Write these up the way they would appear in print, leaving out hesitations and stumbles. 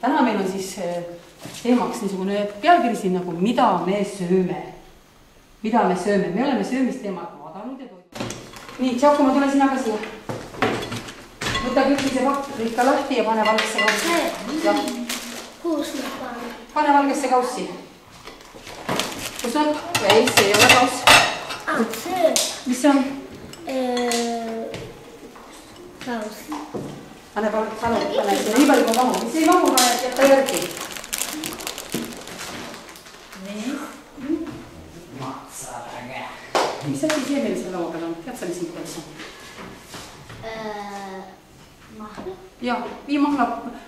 täna meil on siis teemaks niisugune pealkiri siin nagu mida me sööme. Mida me sööme. Me oleme söömisteemat vaadanud ja toimunud. Nii, Giacomo, tule sina ka siia. Võta küpsise pakka lahti ja pane valgesse kaussi. Kus ma panen? Pane valgesse kaussi. Kus on? Ei, see ei ole kauss. See. Mis see on? Kauss. Pane see nii palju kui mahu. Mis ei mahu, paned jätta järgi. Nii. Matsaräge. Mis asi see meil selle laua peal on? Tead sa, mis siin peal on? Mahla? Jah, vii mahla,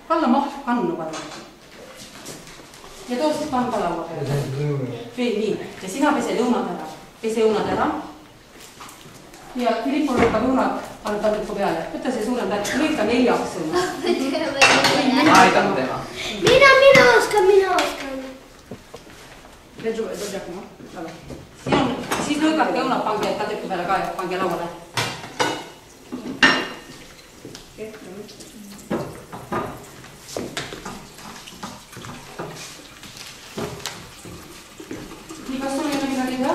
palla mahla kannu panna. Ja too siis pann ka laua peale. Nii, ja sina pese õunad ära. Pese õunad ära. Ja Filippo lõikab õunad pannud taldriku peale. Võta see suurem tärk, lõika 4 õunad. Aitan tema. Mina oskan. Siis lõikake õunad, pange taldriku peale ka ja pange lauale. Nii, kas sul ei ole midagi teha?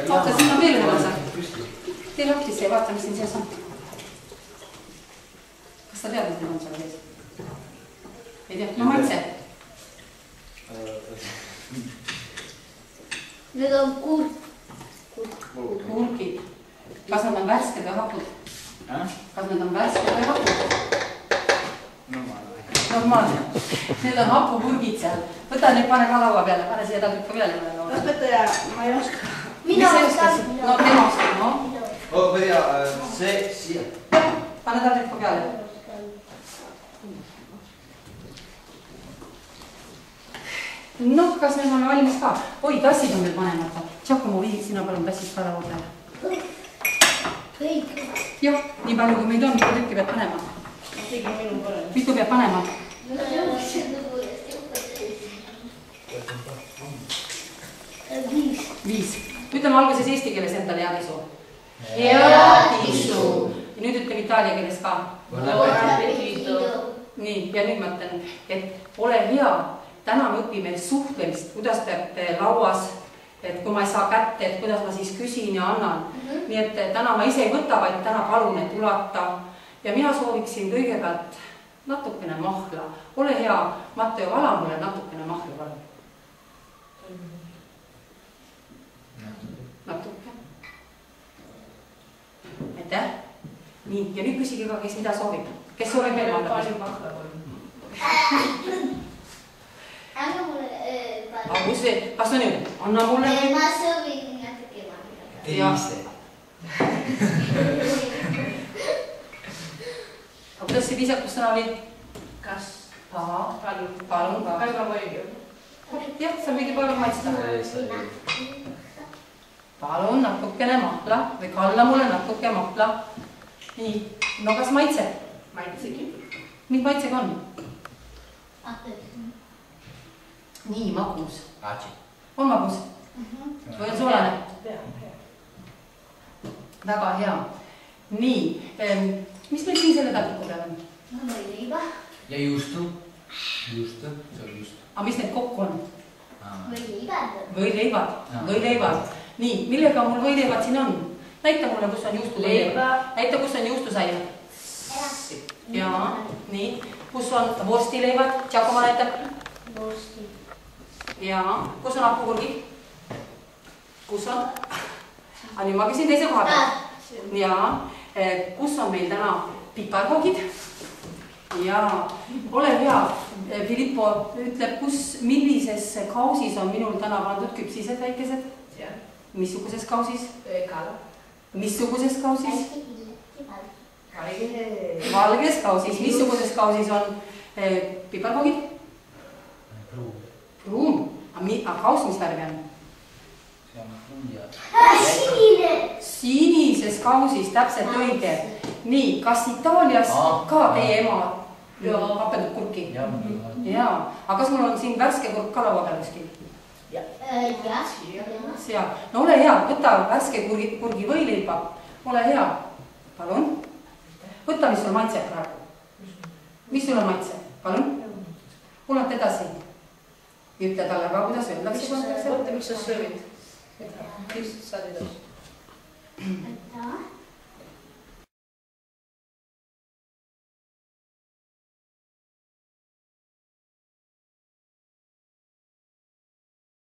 Vaata, siin on veel ühe lasa. Tee lahti see, vaata, mis siin sees on. Kas sa tead, mis meil on seal sees? Ei tea, no maitse. Need on Kurgid. Kas nad on värsked või hapud? Kas nad on värsked või hapud? Normaalne. Need on hapukurgid seal. Võta need, pane ka laua peale, pane siia taldriku peale. Õpetaja, ma ei oska. Mina oskan. No tema oskab, no. Õpetaja, see siia. Pane taldriku peale. Noh, kas me oleme valmis ka? Oi, tassid on veel panemata. Giacomo, vii sina palun tassid ka laua peale. Kõik. Jah, nii palju kui meid on, mitu tükki peab panema. Mitu peab panema? 5. Ütleme alguses eesti keeles endale hea tisu. Hea tisu. Ja nüüd ütleme itaalia keeles ka. Nii, ja nüüd ma ütlen, et ole hea. Täna me õpime suhtelist, kuidas peab lauas, et kui ma ei saa kätte, et kuidas ma siis küsin ja annan. Nii et täna ma ise ei võta, vaid täna palun, et ulata. Ja mina sooviksin kõigepealt natukene mahla. Ole hea, Matteo, vala mulle natukene mahla palun. Natuke. Aitäh. Nii, ja nüüd küsige ka, kes mida soovib. Kes soovib veel mahla? Anna mulle Kas on nüüd? Anna mulle. Ma soovin natuke mahla. Teise. Aga kuidas see viisakussõna oli? Kas? Palun ka. Väga palju. Jah, see on mingi palju maitsta. Palun natukene mahla või kalla mulle natuke mahla. Nii, no kas maitseb? Maitsegi. Mis maitsega on? Nii, magus. On magus? Või on soolane? Väga hea. Nii, mis meil siin selle taldriku peal on? Võileiba. Ja juustu. Juustu, see on juustu. Aga mis need kokku on? Võileibad. Võileivad. Nii, millega mul võileivad siin on? Näita mulle, kus on juustu leiba. Näita, kus on juustu saia. Jaa, nii. Kus on vorstileivad? Giacomo näitab. Vorsti. Jaa, kus on hapukurgid? Kus on? Nüüd ma küsin teise koha peal. Jaa, kus on meil täna piparkoogid? Jaa, ole hea. Filippo ütleb, millises kausis on minul täna pandud küpsised väikesed? Missuguses kausis? Kala. Missuguses kausis? Valges kausis. Missuguses kausis on piparkoogid? Pruun. Aga kaus, mis värvi on? Sinine. Sinises kausis, täpselt õige. Nii, kas Itaalias ka teie ema hapendub kurki? Jaa. Aga kas mul on siin värske kurk ka laua peal kuskil? Seal. No ole hea, võta värske kurgi võileiba. Ole hea. Palun. Võta, mis sul maitseb praegu. Mis sul on maitseb? Palun. punata edasi. Ütle talle ka, kuidas öeldakse. Miks sa söövid? Mis sa saad edasi? Võta.